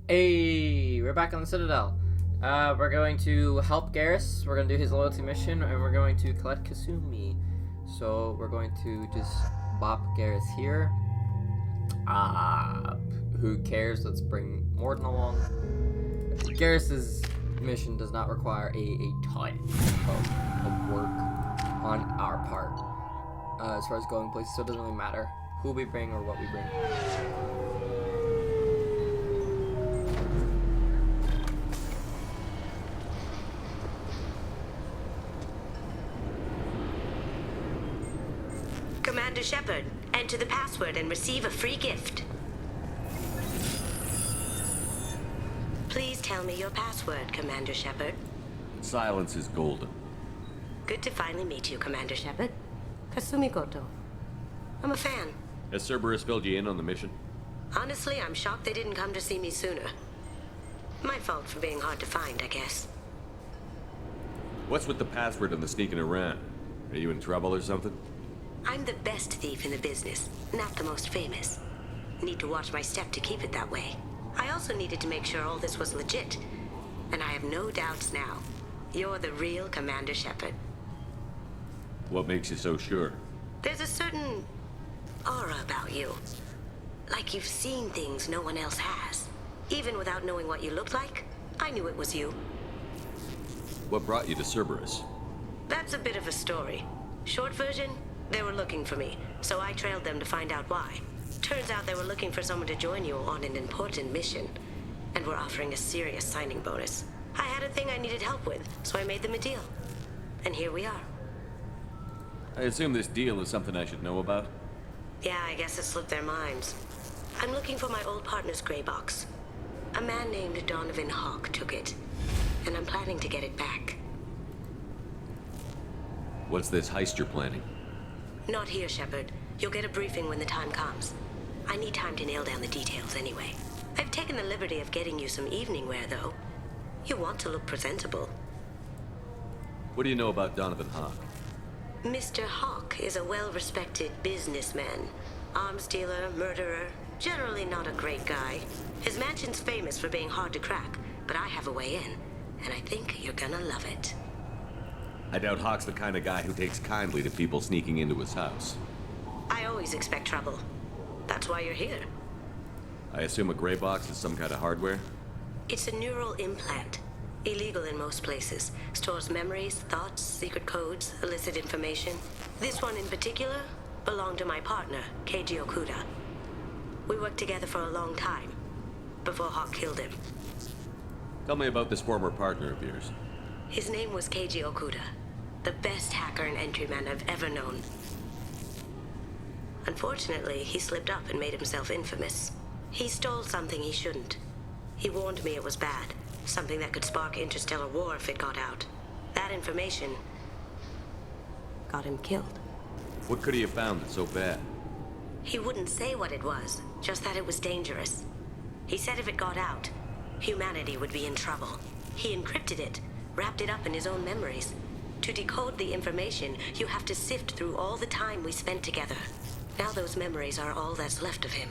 Hey, we're back on the Citadel. We're going to help Garrus. We're going to do his loyalty mission, and we're going to collect Kasumi. So we're going to just bop Garrus here. Who cares? Let's bring Morden along. Garrus's mission does not require a ton of work on our part. As far as going places, so it doesn't really matter who we bring or what we bring. Commander Shepard, enter the password and receive a free gift. Please tell me your password, Commander Shepard. Silence is golden. Good to finally meet you, Commander Shepard. Kasumi Goto. I'm a fan. Has Cerberus filled you in on the mission? Honestly, I'm shocked they didn't come to see me sooner. My fault for being hard to find, I guess. What's with the password and the sneaking around? Are you in trouble or something? I'm the best thief in the business, not the most famous. Need to watch my step to keep it that way. I also needed to make sure all this was legit. And I have no doubts now. You're the real Commander Shepard. What makes you so sure? There's a certain aura about you. Like you've seen things no one else has. Even without knowing what you looked like, I knew it was you. What brought you to Cerberus? That's a bit of a story. Short version, they were looking for me, so I trailed them to find out why. Turns out they were looking for someone to join you on an important mission, and were offering a serious signing bonus. I had a thing I needed help with, so I made them a deal. And here we are. I assume this deal is something I should know about? Yeah, I guess it slipped their minds. I'm looking for my old partner's gray box. A man named Donovan Hawk took it, and I'm planning to get it back. What's this heist you're planning? Not here, Shepard. You'll get a briefing when the time comes. I need time to nail down the details anyway. I've taken the liberty of getting you some evening wear, though. You want to look presentable. What do you know about Donovan Hawk? Mr. Hawk is a well-respected businessman. Arms dealer, murderer, generally not a great guy. His mansion's famous for being hard to crack, but I have a way in, and I think you're gonna love it. I doubt Hawk's the kind of guy who takes kindly to people sneaking into his house. I always expect trouble. That's why you're here. I assume a gray box is some kind of hardware? It's a neural implant. Illegal in most places. Stores memories, thoughts, secret codes, illicit information. This one in particular belonged to my partner, Keiji Okuda. We worked together for a long time, before Hawk killed him. Tell me about this former partner of yours. His name was Keiji Okuda, the best hacker and entryman I've ever known. Unfortunately, he slipped up and made himself infamous. He stole something he shouldn't. He warned me it was bad, something that could spark interstellar war if it got out. That information got him killed. What could he have found that's so bad? He wouldn't say what it was, just that it was dangerous. He said if it got out, humanity would be in trouble. He encrypted it, wrapped it up in his own memories. To decode the information, you have to sift through all the time we spent together. Now those memories are all that's left of him.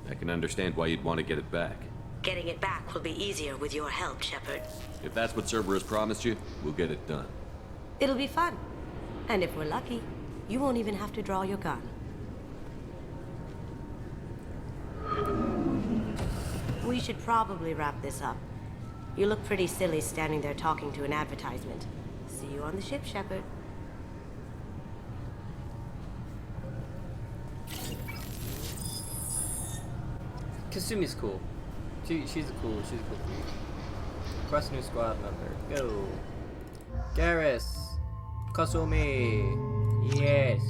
I can understand why you'd want to get it back. Getting it back will be easier with your help, Shepard. If that's what Cerberus promised you, we'll get it done. It'll be fun. And if we're lucky, you won't even have to draw your gun. We should probably wrap this up. You look pretty silly standing there talking to an advertisement. See you on the ship, Shepard. Kasumi's cool. She's a cool dude. Quest new squad member. Go. Garrus. Kasumi. Yes.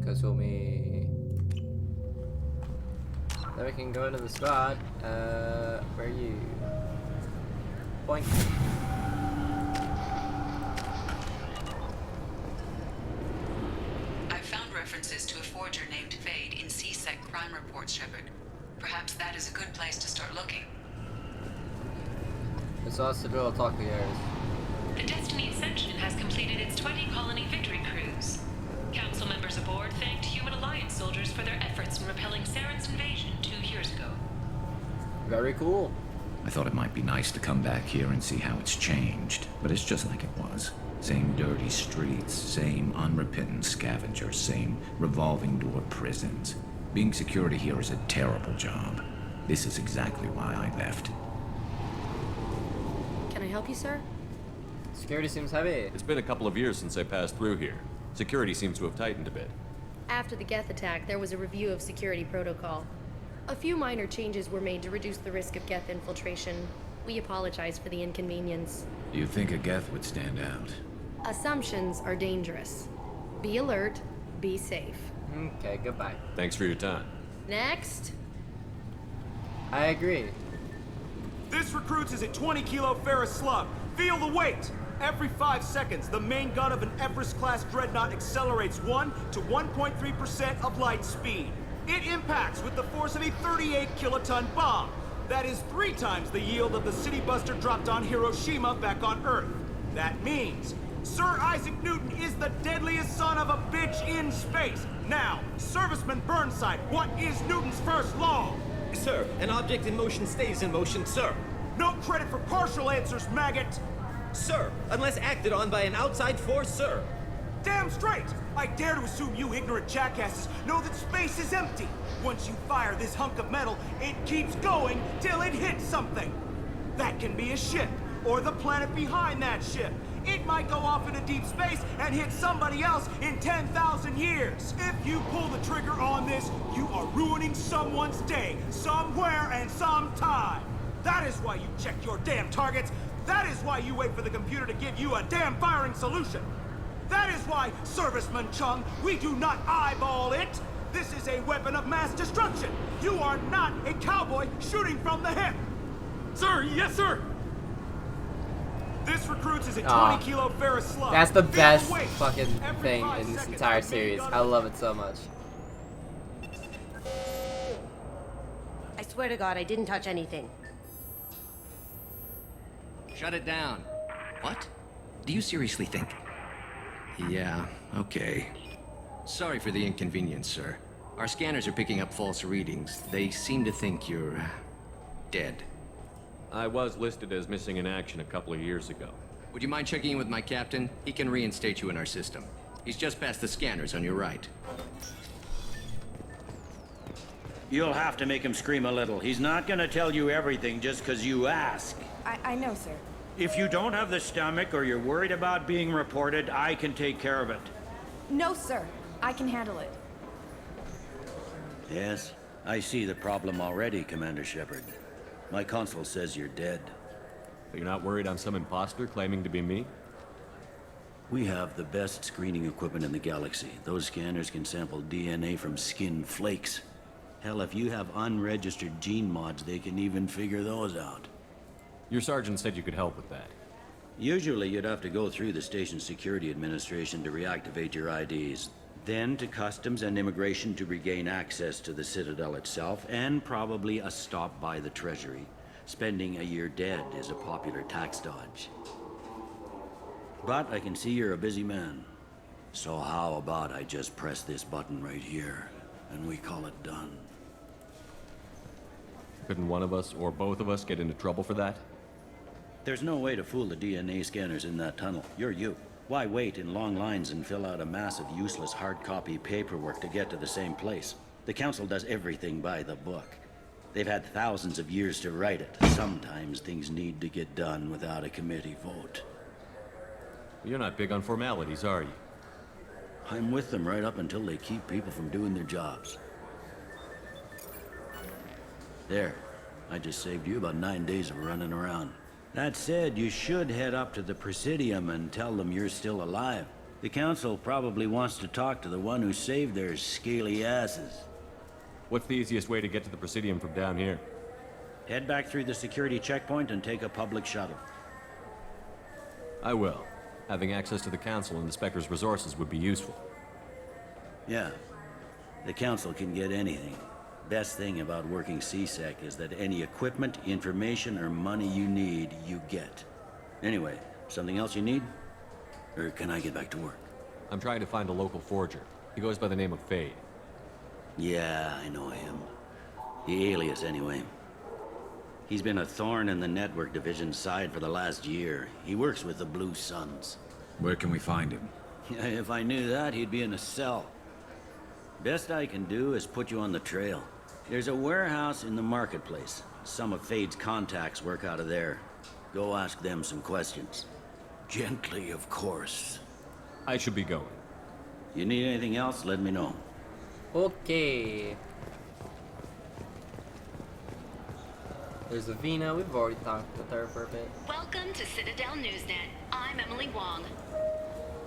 Kasumi. Then we can go into the squad. Where are you? Boink. I've found references to a forger named Fade in C-Sec crime reports, Shepard. Perhaps that is a good place to start looking. It's us to drill talk to Garrus. The Destiny Ascension has completed its 20-colony victory cruise. Council members aboard thanked Human Alliance soldiers for their efforts in repelling Saren's invasion 2 years ago. Very cool. I thought it might be nice to come back here and see how it's changed, but it's just like it was. Same dirty streets, same unrepentant scavengers, same revolving door prisons. Being security here is a terrible job. This is exactly why I left. Can I help you, sir? Security seems heavy. It's been a couple of years since I passed through here. Security seems to have tightened a bit. After the Geth attack, there was a review of security protocol. A few minor changes were made to reduce the risk of Geth infiltration. We apologize for the inconvenience. Do you think a Geth would stand out? Assumptions are dangerous. Be alert, be safe. Okay, goodbye. Thanks for your time. Next. I agree. This recruits is a 20-kilo ferrous slug. Feel the weight! Every 5 seconds, the main gun of an Everest-class dreadnought accelerates 1 to 1.3% of light speed. It impacts with the force of a 38-kiloton bomb. That is 3 times the yield of the city buster dropped on Hiroshima back on Earth. That means Sir Isaac Newton is the deadliest son of a bitch in space. Now, Serviceman Burnside, what is Newton's first law? Sir, an object in motion stays in motion, sir. No credit for partial answers, maggot! Sir, unless acted on by an outside force, sir. Damn straight! I dare to assume you ignorant jackasses know that space is empty. Once you fire this hunk of metal, it keeps going till it hits something. That can be a ship, or the planet behind that ship. It might go off into deep space and hit somebody else in 10,000 years. If you pull the trigger on this, you are ruining someone's day, somewhere and sometime. That is why you check your damn targets. That is why you wait for the computer to give you a damn firing solution. That is why, Serviceman Chung, we do not eyeball it. This is a weapon of mass destruction. You are not a cowboy shooting from the hip. Sir, yes, sir. This recruits is a 20-kilo ferrous slug. That's the Feel best weight. fucking Every thing 5 in this seconds, entire the main series. gun I of- love it so much. I swear to God, I didn't touch anything. Shut it down. What? Do you seriously think? Yeah, okay. Sorry for the inconvenience, sir. Our scanners are picking up false readings. They seem to think you're dead. I was listed as missing in action a couple of years ago. Would you mind checking in with my captain? He can reinstate you in our system. He's just past the scanners on your right. You'll have to make him scream a little. He's not gonna tell you everything just because you ask. I know, sir. If you don't have the stomach or you're worried about being reported, I can take care of it. No, sir. I can handle it. Yes, I see the problem already, Commander Shepard. My console says you're dead. But you're not worried I'm some imposter claiming to be me? We have the best screening equipment in the galaxy. Those scanners can sample DNA from skin flakes. Hell, if you have unregistered gene mods, they can even figure those out. Your sergeant said you could help with that. Usually you'd have to go through the station security administration to reactivate your IDs. Then to customs and immigration to regain access to the Citadel itself, and probably a stop by the Treasury. Spending a year dead is a popular tax dodge. But I can see you're a busy man. So how about I just press this button right here, and we call it done? Couldn't one of us or both of us get into trouble for that? There's no way to fool the DNA scanners in that tunnel. You're you. Why wait in long lines and fill out a massive useless hard copy paperwork to get to the same place? The Council does everything by the book. They've had thousands of years to write it. Sometimes things need to get done without a committee vote. You're not big on formalities, are you? I'm with them right up until they keep people from doing their jobs. There. I just saved you about 9 days of running around. That said, you should head up to the Presidium and tell them you're still alive. The Council probably wants to talk to the one who saved their scaly asses. What's the easiest way to get to the Presidium from down here? Head back through the security checkpoint and take a public shuttle. I will. Having access to the Council and the Spectre's resources would be useful. Yeah. The Council can get anything. Best thing about working CSEC is that any equipment, information, or money you need, you get. Anyway, something else you need? Or can I get back to work? I'm trying to find a local forger. He goes by the name of Fade. Yeah, I know him. The alias, anyway. He's been a thorn in the network division's side for the last year. He works with the Blue Suns. Where can we find him? If I knew that, he'd be in a cell. Best I can do is put you on the trail. There's a warehouse in the marketplace. Some of Fade's contacts work out of there. Go ask them some questions. Gently, of course. I should be going. You need anything else, let me know. Okay. There's Avina. We've already talked with her for a bit. Welcome to Citadel Newsnet. I'm Emily Wong.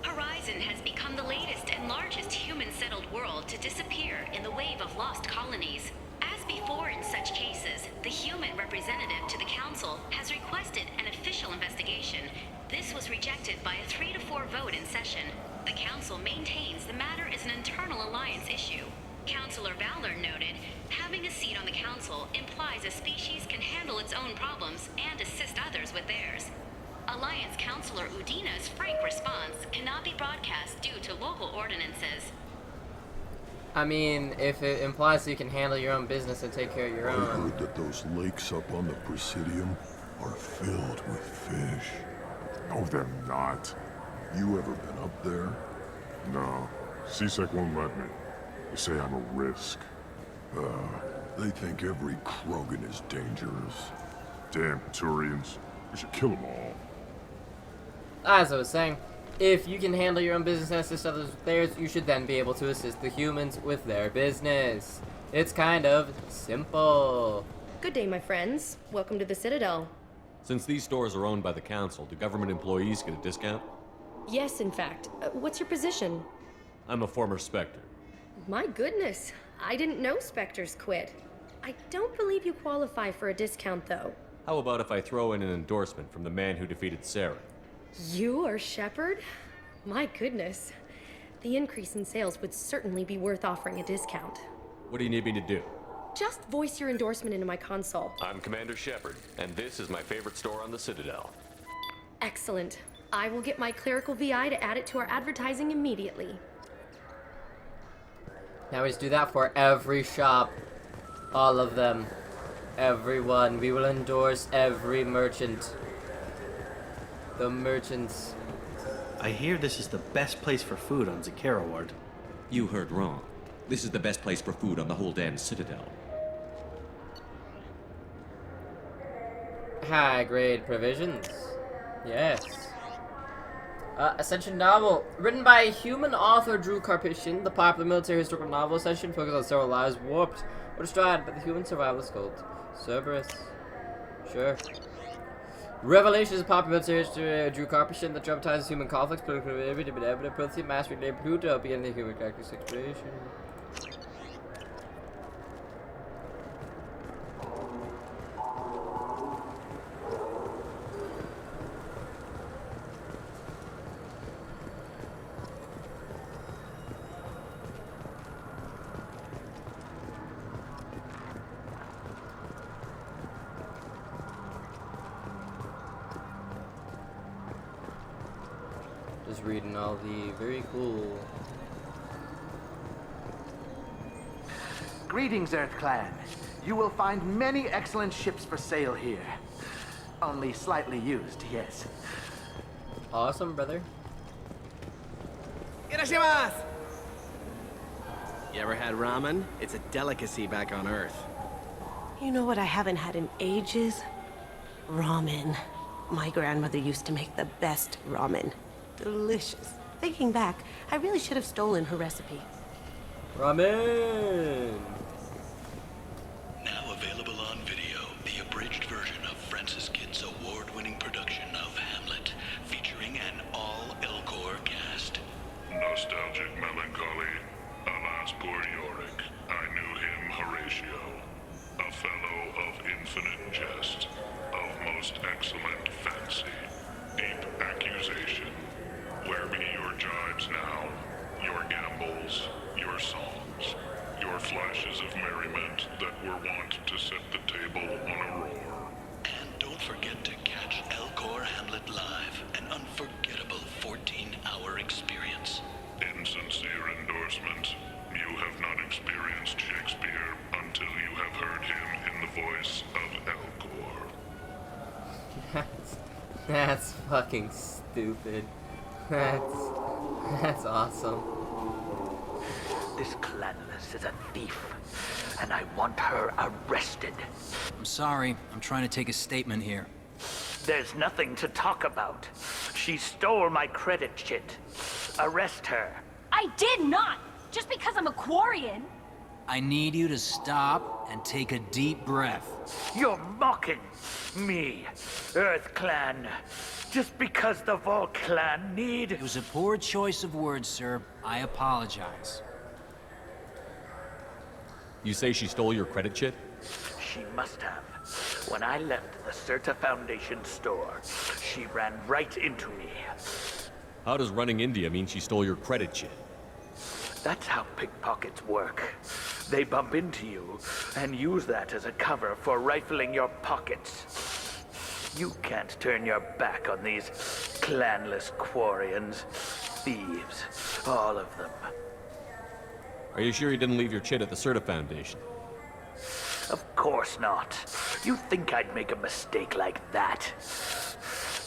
Horizon has become the latest and largest human-settled world to disappear in the wave of lost colonies. As before in such cases, the human representative to the Council has requested an official investigation. This was rejected by a 3-to-4 vote in session. The Council maintains the matter is an internal alliance issue. Councilor Valor noted, having a seat on the Council implies a species can handle its own problems and assist others with theirs. Alliance Councilor Udina's frank response cannot be broadcast due to local ordinances. I mean, if it implies that you can handle your own business and take care of your I own. heard that those lakes up on the Presidium are filled with fish. No, they're not. You ever been up there? No. CSEC won't let me. They say I'm a risk. They think every Krogan is dangerous. Damn Turians. We should kill them all. As I was saying, if you can handle your own business and assist others with theirs, you should then be able to assist the humans with their business. It's kind of simple. Good day, my friends. Welcome to the Citadel. Since these stores are owned by the Council, do government employees get a discount? Yes, in fact. What's your position? I'm a former Spectre. My goodness. I didn't know Spectres quit. I don't believe you qualify for a discount, though. How about if I throw in an endorsement from the man who defeated Sarah? You are Shepard? My goodness. The increase in sales would certainly be worth offering a discount. What do you need me to do? Just voice your endorsement into my console. I'm Commander Shepard, and this is my favorite store on the Citadel. Excellent. I will get my clerical VI to add it to our advertising immediately. Now we just do that for every shop. All of them. Everyone. We will endorse every merchant. The merchants. I hear this is the best place for food on Zakara Ward. You heard wrong. This is the best place for food on the whole damn Citadel. High grade provisions. Yes. Ascension novel. Written by human author Drew Karpyshyn, the popular military historical novel Ascension focuses on several lives warped or destroyed by the human survivalist cult. Cerberus. Sure. Revelations is a popular military history Drew Karpyshyn that dramatizes human conflicts, political ability, mastery, labor, Pluto, beginning the human character's exploration. Just reading all the very cool. Greetings, Earth Clan. You will find many excellent ships for sale here. Only slightly used, yes. Awesome, brother. Irashimasu! You ever had ramen? It's a delicacy back on Earth. You know what I haven't had in ages? Ramen. My grandmother used to make the best ramen. Delicious. Thinking back, I really should have stolen her recipe. Ramen! Now available on video, the abridged version of Francis Kidd's award-winning production of Hamlet, featuring an all-Elcor cast. Nostalgic melancholy. Alas, poor Yorick. I knew him, Horatio. A fellow of infinite jest, of most excellent fancy, deep accusation. Where be your jibes now, your gambols, your songs, your flashes of merriment that were wont to set the table on a roar? And don't forget to catch Elcor Hamlet live, an unforgettable 14-hour experience. Insincere endorsement. You have not experienced Shakespeare until you have heard him in the voice of Elcor. fucking stupid. That's awesome. This clanless is a thief, and I want her arrested. I'm sorry. I'm trying to take a statement here. There's nothing to talk about. She stole my credit chit. Arrest her. I did not! Just because I'm a Quarian! I need you to stop and take a deep breath. You're mocking me, Earth Clan. Just because the Vol Clan need... It was a poor choice of words, sir. I apologize. You say she stole your credit chit? She must have. When I left the Certa Foundation store, she ran right into me. How does running India mean she stole your credit chit? That's how pickpockets work. They bump into you and use that as a cover for rifling your pockets. You can't turn your back on these clanless Quarians. Thieves, all of them. Are you sure you didn't leave your chit at the Certa Foundation? Of course not. You think I'd make a mistake like that?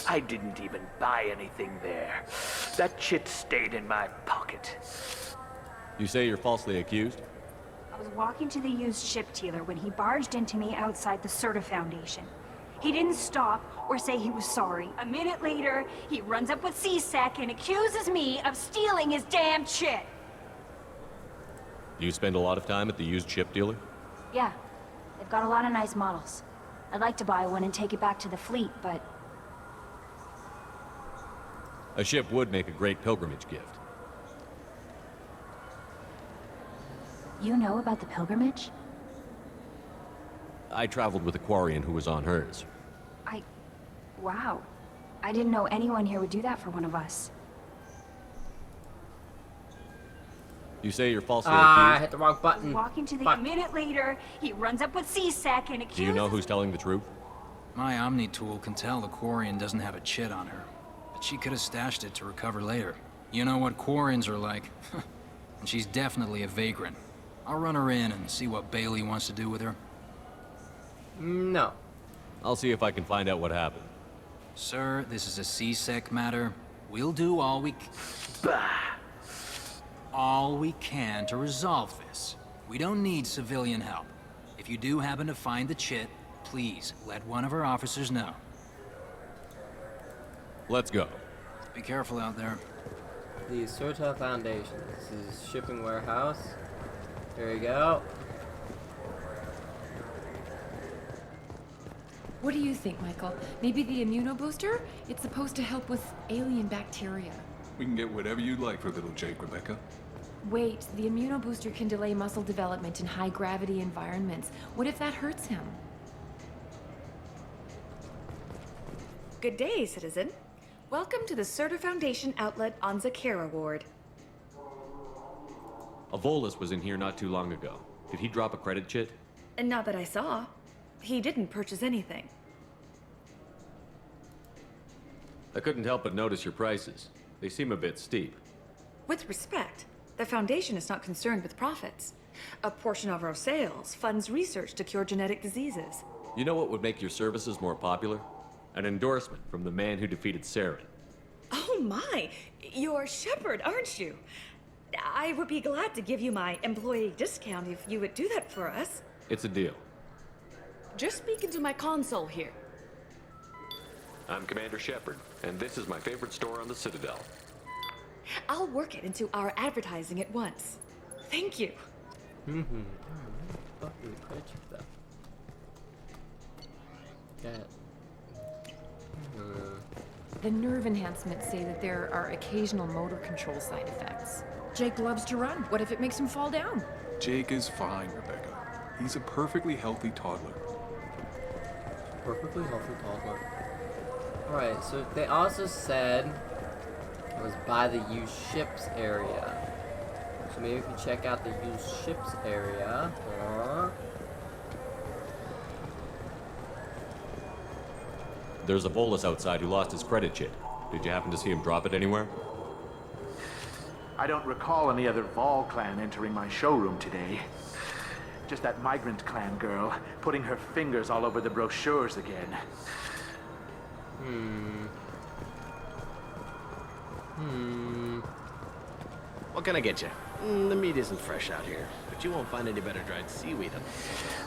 I didn't even buy anything there. That chit stayed in my pocket. You say you're falsely accused? I was walking to the used ship dealer when he barged into me outside the Certa Foundation. He didn't stop or say he was sorry. A minute later, he runs up with C-Sec and accuses me of stealing his damn chit. Do you spend a lot of time at the used ship dealer? Yeah, they've got a lot of nice models. I'd like to buy one and take it back to the fleet, but... A ship would make a great pilgrimage gift. You know about the pilgrimage? I traveled with a Quarian who was on hers. Wow. I didn't know anyone here would do that for one of us. You say you're falsely I accused? hit the wrong button. Walking to the... Fuck. A minute later, he runs up with C-Sec and accuses... Do you know who's telling the truth? My Omni tool can tell the Quarian doesn't have a chit on her, but she could have stashed it to recover later. You know what Quarians are like. And she's definitely a vagrant. I'll run her in and see what Bailey wants to do with her. No. I'll see if I can find out what happened. Sir, this is a C-Sec matter. We'll do all we can to resolve this. We don't need civilian help. If you do happen to find the chit, please let one of our officers know. Let's go. Be careful out there. The Certa Foundation. This is shipping warehouse. There you go. What do you think, Michael? Maybe the immunobooster? It's supposed to help with alien bacteria. We can get whatever you'd like for little Jake, Rebecca. Wait, the immunobooster can delay muscle development in high-gravity environments. What if that hurts him? Good day, citizen. Welcome to the Certa Foundation outlet on Zakara Ward. A Volus was in here not too long ago. Did he drop a credit chit? And not that I saw. He didn't purchase anything. I couldn't help but notice your prices. They seem a bit steep. With respect, the Foundation is not concerned with profits. A portion of our sales funds research to cure genetic diseases. You know what would make your services more popular? An endorsement from the man who defeated Saren. Oh my! You're Shepard, aren't you? I would be glad to give you my employee discount if you would do that for us. It's a deal. Just speak into my console here. I'm Commander Shepard, and this is my favorite store on the Citadel. I'll work it into our advertising at once. Thank you. The nerve enhancements say that there are occasional motor control side effects. Jake loves to run. What if it makes him fall down? Jake is fine, Rebecca. He's a perfectly healthy toddler. Perfectly healthy toddler. Alright, so they also said it was by the used ships area. So maybe we can check out the used ships area. There's a Volus outside who lost his credit chit. Did you happen to see him drop it anywhere? I don't recall any other Vol clan entering my showroom today. Just that migrant clan girl putting her fingers all over the brochures again. What can I get you? The meat isn't fresh out here, but you won't find any better dried seaweed.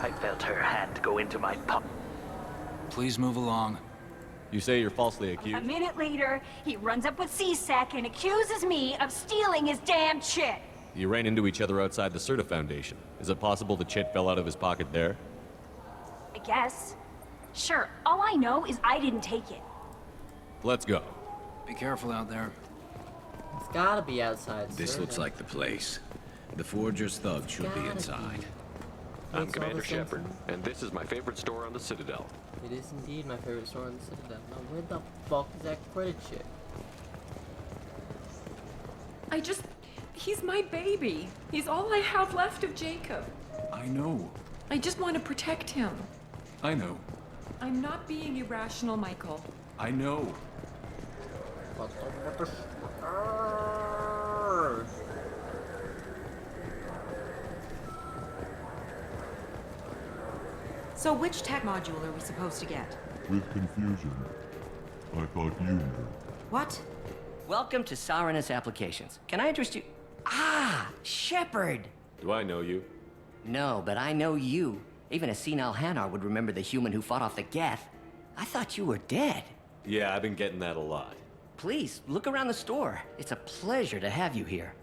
I felt her hand go into my pump. Please move along. You say you're falsely A accused? minute later, he runs up with C-Sec and accuses me of stealing his damn chit. You ran into each other outside the Certa Foundation. Is it possible the chit fell out of his pocket there? I guess. Sure, all I know is I didn't take it. Let's go. Be careful out there. It's gotta be outside. This sir. looks like the place. The Forger's thug should be Gotta inside. I'm Makes all Commander the sense Shepard, and this is my favorite store on the Citadel. It is indeed my favorite store on the Citadel. Now, where the fuck is that credit shit? He's my baby. He's all I have left of Jacob. I know. I just want to protect him. I know. I'm not being irrational, Michael. I know. So which tech module are we supposed to get? With confusion. I thought you knew. What? Welcome to Saranus Applications. Can I interest you? Ah, Shepard! Do I know you? No, but I know you. Even a senile Hanar would remember the human who fought off the Geth. I thought you were dead. Yeah, I've been getting that a lot. Please, look around the store. It's a pleasure to have you here.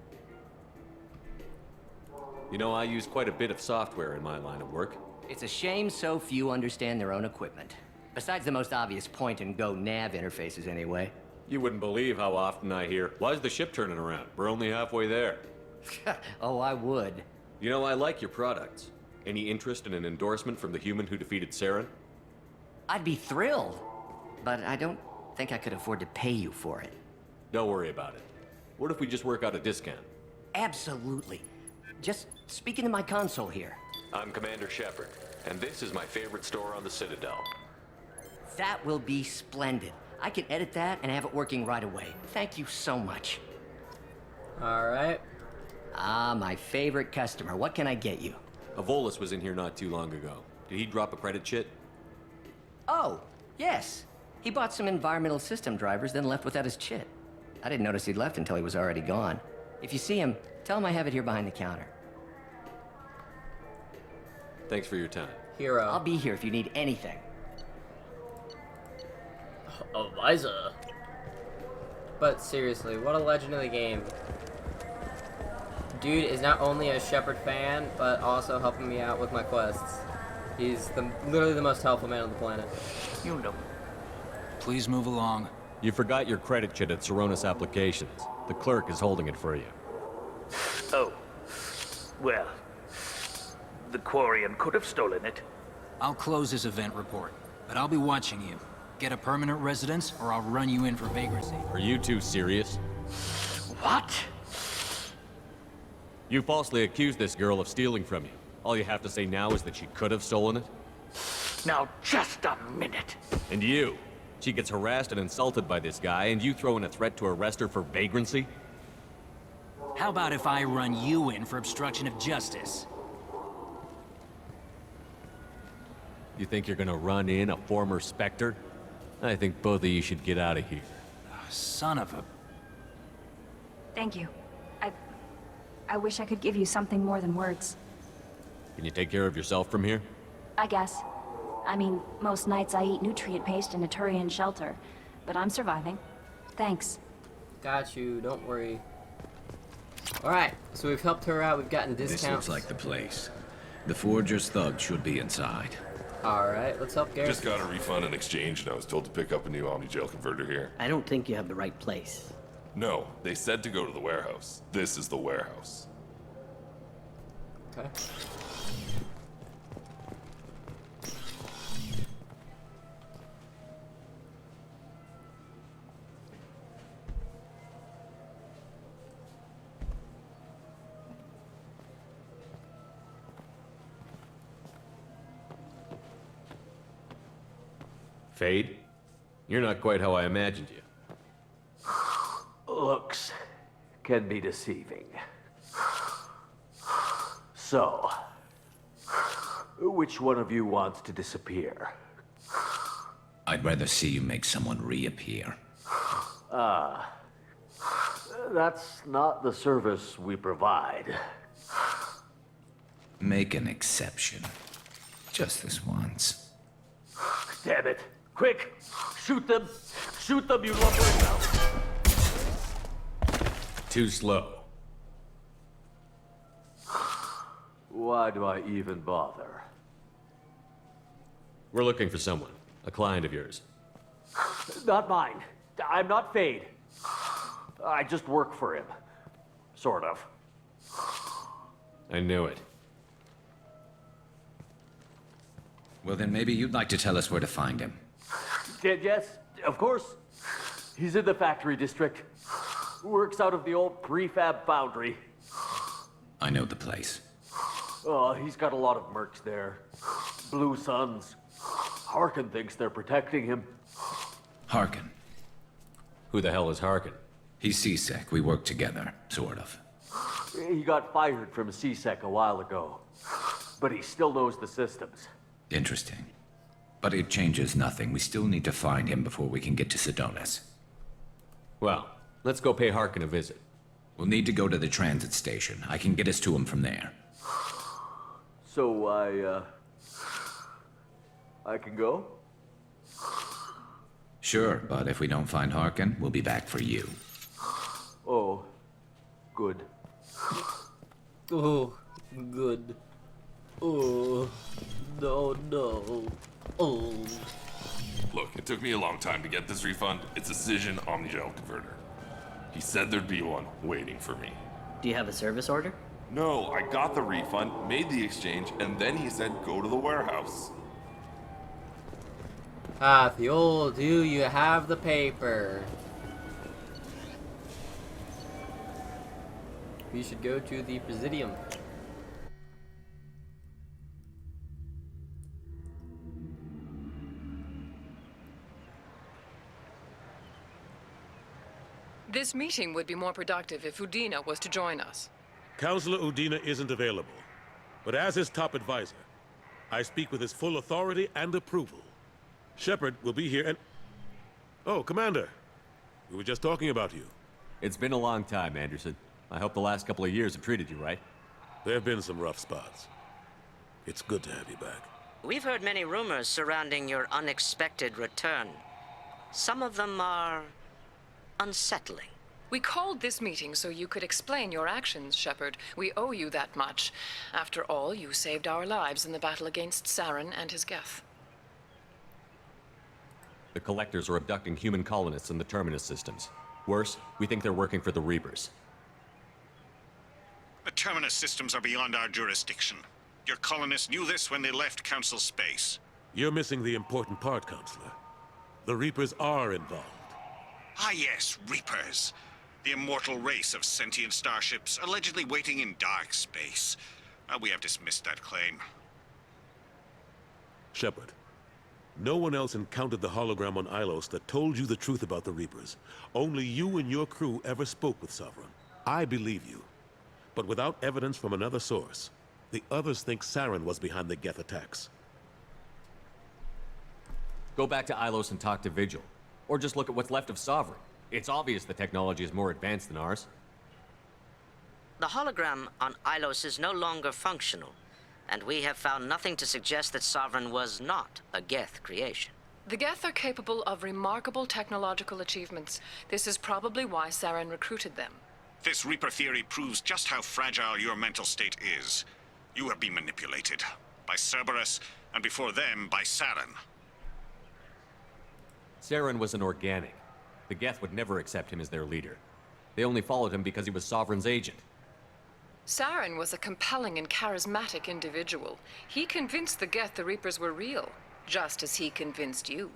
You know, I use quite a bit of software in my line of work. It's a shame so few understand their own equipment. Besides the most obvious point-and-go nav interfaces, anyway. You wouldn't believe how often I hear, "Why's the ship turning around? We're only halfway there." Oh, I would. You know, I like your products. Any interest in an endorsement from the human who defeated Saren? I'd be thrilled, but I don't think I could afford to pay you for it. Don't worry about it. What if we just work out a discount? Absolutely. Just speak into my console here. I'm Commander Shepard, and this is my favorite store on the Citadel. That will be splendid. I can edit that and have it working right away. Thank you so much. Alright. Ah, my favorite customer. What can I get you? Avolis was in here not too long ago. Did he drop a credit chit? Oh, yes. He bought some environmental system drivers, then left without his chit. I didn't notice he'd left until he was already gone. If you see him, tell him I have it here behind the counter. Thanks for your time. Hero. I'll be here if you need anything. Eliza. But seriously, what a legend of the game. Dude is not only a Shepard fan, but also helping me out with my quests. He's literally the most helpful man on the planet. You know. Please move along. You forgot your credit chit at Saranus Applications. The clerk is holding it for you. Oh. Well. The Quarian could have stolen it. I'll close this event report, but I'll be watching you. Get a permanent residence, or I'll run you in for vagrancy. Are you two serious? What? You falsely accused this girl of stealing from you. All you have to say now is that she could have stolen it? Now, just a minute. And you? She gets harassed and insulted by this guy, and you throw in a threat to arrest her for vagrancy? How about if I run you in for obstruction of justice? You think you're gonna run in a former Spectre? I think both of you should get out of here. Son of a... Thank you. I wish I could give you something more than words. Can you take care of yourself from here? I guess. I mean, most nights I eat nutrient paste in a Turian shelter, but I'm surviving. Thanks. Got you, don't worry. Alright, so we've helped her out, we've gotten discounts. This looks like the place. The Forger's thug should be inside. Alright, let's help Garrett. Just got a refund in exchange, and I was told to pick up a new Omni-Gel converter here. I don't think you have the right place. No, they said to go to the warehouse. This is the warehouse. Okay. Fade? You're not quite how I imagined you. Looks can be deceiving. So, which one of you wants to disappear? I'd rather see you make someone reappear. Ah. That's not the service we provide. Make an exception. Just this once. Damn it. Quick! Shoot them! Shoot them, you lumbering mouth! Too slow. Why do I even bother? We're looking for someone. A client of yours. Not mine. I'm not Fade. I just work for him. Sort of. I knew it. Well, then maybe you'd like to tell us where to find him. Yes, of course. He's in the factory district. Works out of the old prefab foundry. I know the place. Oh, he's got a lot of mercs there. Blue Suns. Harkin thinks they're protecting him. Harkin. Who the hell is Harkin? He's C-Sec. We work together, sort of. He got fired from C-Sec a while ago. But he still knows the systems. Interesting. But it changes nothing. We still need to find him before we can get to Sedonis. Well, let's go pay Harkin a visit. We'll need to go to the transit station. I can get us to him from there. So I can go? Sure, but if we don't find Harkin, we'll be back for you. Oh, good. Oh, good. Oh, no. Oh. Look, it took me a long time to get this refund. It's a Cision Omnigel converter. He said there'd be one waiting for me. Do you have a service order? No, I got the refund, made the exchange, and then he said go to the warehouse. Ah, Theol, do you have the paper? We should go to the Presidium. This meeting would be more productive if Udina was to join us. Counselor Udina isn't available, but as his top advisor, I speak with his full authority and approval. Shepard will be here and... Oh, Commander. We were just talking about you. It's been a long time, Anderson. I hope the last couple of years have treated you right. There have been some rough spots. It's good to have you back. We've heard many rumors surrounding your unexpected return. Some of them are unsettling. We called this meeting so you could explain your actions, Shepard. We owe you that much. After all, you saved our lives in the battle against Saren and his Geth. The Collectors are abducting human colonists in the Terminus systems. Worse, we think they're working for the Reapers. The Terminus systems are beyond our jurisdiction. Your colonists knew this when they left Council space. You're missing the important part, Counselor. The Reapers are involved. Ah yes, Reapers. The immortal race of sentient starships allegedly waiting in dark space. We have dismissed that claim. Shepard, no one else encountered the hologram on Ilos that told you the truth about the Reapers. Only you and your crew ever spoke with Sovereign. I believe you. But without evidence from another source, the others think Saren was behind the Geth attacks. Go back to Ilos and talk to Vigil. Or just look at what's left of Sovereign. It's obvious the technology is more advanced than ours. The hologram on Ilos is no longer functional, and we have found nothing to suggest that Sovereign was not a Geth creation. The Geth are capable of remarkable technological achievements. This is probably why Saren recruited them. This Reaper theory proves just how fragile your mental state is. You have been manipulated. By Cerberus, and before them, by Saren. Saren was an organic. The Geth would never accept him as their leader. They only followed him because he was Sovereign's agent. Saren was a compelling and charismatic individual. He convinced the Geth the Reapers were real, just as he convinced you.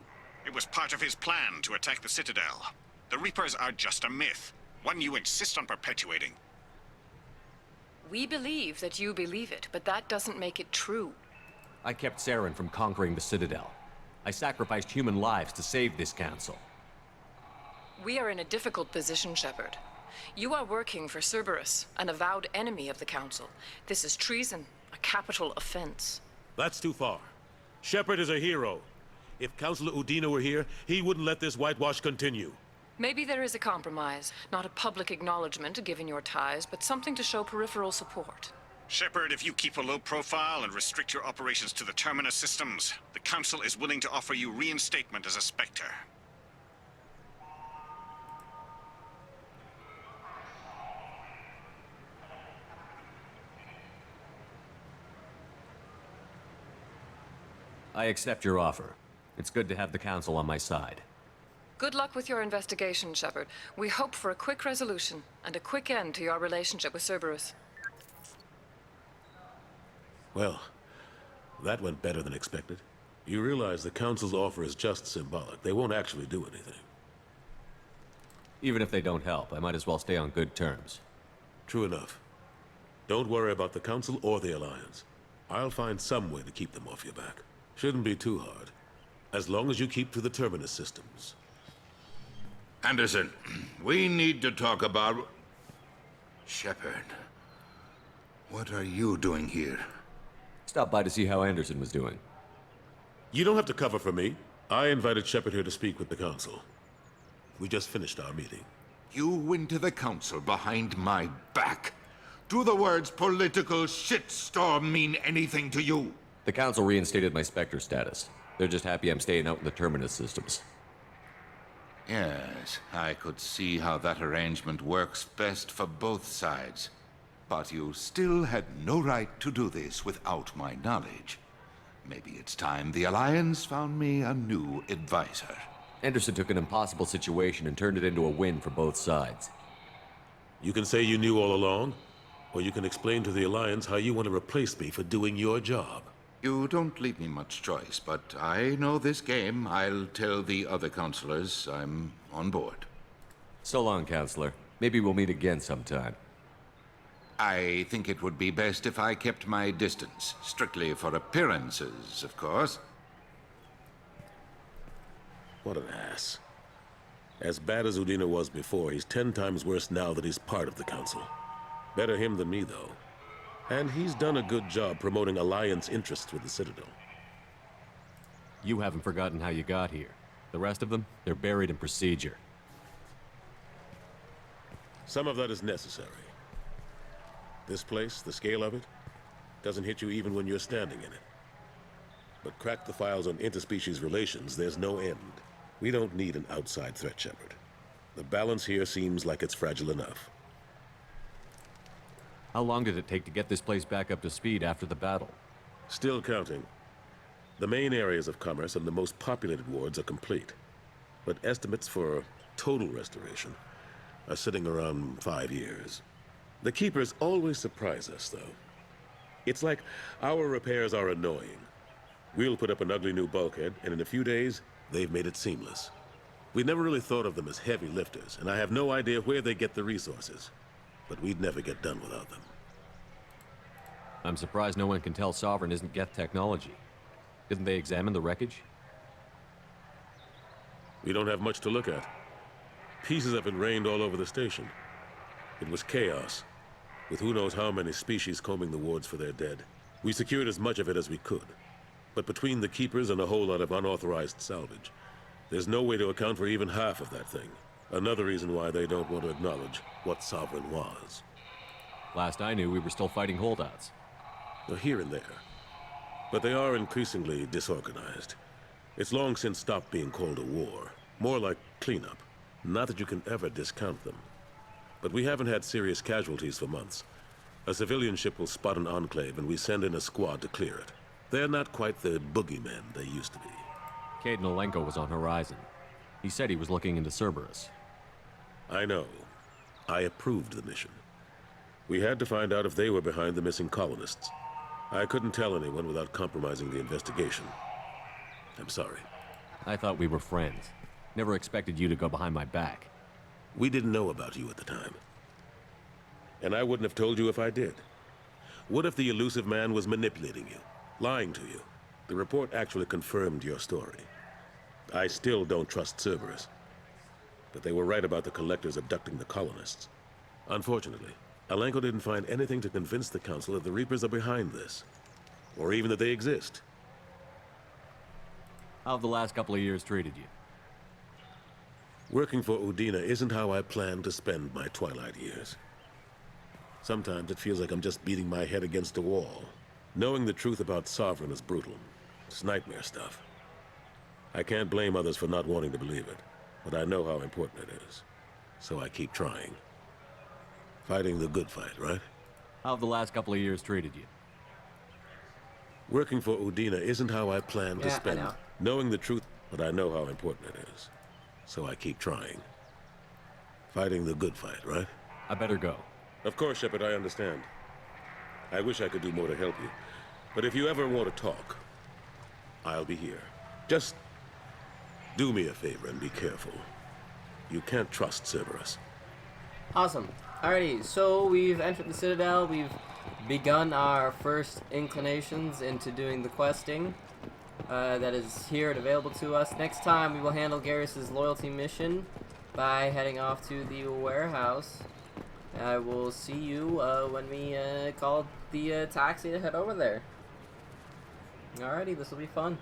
It was part of his plan to attack the Citadel. The Reapers are just a myth, one you insist on perpetuating. We believe that you believe it, but that doesn't make it true. I kept Saren from conquering the Citadel. I sacrificed human lives to save this council. We are in a difficult position, Shepard. You are working for Cerberus, an avowed enemy of the Council. This is treason, a capital offense. That's too far. Shepard is a hero. If Counselor Udina were here, he wouldn't let this whitewash continue. Maybe there is a compromise. Not a public acknowledgement given your ties, but something to show peripheral support. Shepard, if you keep a low profile and restrict your operations to the Terminus systems, the Council is willing to offer you reinstatement as a Spectre. I accept your offer. It's good to have the Council on my side. Good luck with your investigation, Shepard. We hope for a quick resolution and a quick end to your relationship with Cerberus. Well, that went better than expected. You realize the Council's offer is just symbolic. They won't actually do anything. Even if they don't help, I might as well stay on good terms. True enough. Don't worry about the Council or the Alliance. I'll find some way to keep them off your back. Shouldn't be too hard. As long as you keep to the Terminus systems. Anderson, we need to talk about... Shepard. What are you doing here? Stopped by to see how Anderson was doing. You don't have to cover for me. I invited Shepard here to speak with the Council. We just finished our meeting. You went to the Council behind my back. Do the words political shitstorm mean anything to you? The Council reinstated my Spectre status. They're just happy I'm staying out in the Terminus systems. Yes, I could see how that arrangement works best for both sides. But you still had no right to do this without my knowledge. Maybe it's time the Alliance found me a new advisor. Anderson took an impossible situation and turned it into a win for both sides. You can say you knew all along, or you can explain to the Alliance how you want to replace me for doing your job. You don't leave me much choice, but I know this game. I'll tell the other counselors I'm on board. So long, Counselor. Maybe we'll meet again sometime. I think it would be best if I kept my distance. Strictly for appearances, of course. What an ass. As bad as Udina was before, he's 10 times worse now that he's part of the Council. Better him than me, though. And he's done a good job promoting Alliance interests with the Citadel. You haven't forgotten how you got here. The rest of them, they're buried in procedure. Some of that is necessary. This place, the scale of it, doesn't hit you even when you're standing in it. But crack the files on interspecies relations, there's no end. We don't need an outside threat, Shepard. The balance here seems like it's fragile enough. How long did it take to get this place back up to speed after the battle? Still counting. The main areas of commerce and the most populated wards are complete. But estimates for total restoration are sitting around 5 years. The Keepers always surprise us, though. It's like our repairs are annoying. We'll put up an ugly new bulkhead, and in a few days, they've made it seamless. We never really thought of them as heavy lifters, and I have no idea where they get the resources. But we'd never get done without them. I'm surprised no one can tell Sovereign isn't Geth technology. Didn't they examine the wreckage? We don't have much to look at. Pieces of it rained all over the station. It was chaos, with who knows how many species combing the wards for their dead. We secured as much of it as we could. But between the Keepers and a whole lot of unauthorized salvage, there's no way to account for even half of that thing. Another reason why they don't want to acknowledge what Sovereign was. Last I knew, we were still fighting holdouts. They're here and there. But they are increasingly disorganized. It's long since stopped being called a war. More like cleanup. Not that you can ever discount them. But we haven't had serious casualties for months. A civilian ship will spot an enclave and we send in a squad to clear it. They're not quite the boogeymen they used to be. Cade Nolenko was on Horizon. He said he was looking into Cerberus. I know. I approved the mission. We had to find out if they were behind the missing colonists. I couldn't tell anyone without compromising the investigation. I'm sorry. I thought we were friends. Never expected you to go behind my back. We didn't know about you at the time. And I wouldn't have told you if I did. What if the elusive man was manipulating you, lying to you? The report actually confirmed your story. I still don't trust Cerberus. But they were right about the Collectors abducting the colonists. Unfortunately, Alenko didn't find anything to convince the Council that the Reapers are behind this. Or even that they exist. How have the last couple of years treated you? Working for Udina isn't how I plan to spend my twilight years. Sometimes it feels like I'm just beating my head against a wall. Knowing the truth about Sovereign is brutal. It's nightmare stuff. I can't blame others for not wanting to believe it, but I know how important it is. So I keep trying. Fighting the good fight, right? How have the last couple of years treated you? Working for Udina isn't how I plan to spend. I know. Knowing the truth, but I know how important it is. So I keep trying. Fighting the good fight, right? I better go. Of course, Shepard, I understand. I wish I could do more to help you. But if you ever want to talk, I'll be here. Just do me a favor and be careful. You can't trust Cerberus. Awesome. Alrighty, so we've entered the Citadel. We've begun our first inclinations into doing the questing that is here and available to us. Next time, we will handle Garrus's loyalty mission by heading off to the warehouse. I will see you when we call the taxi to head over there. Alrighty, this will be fun.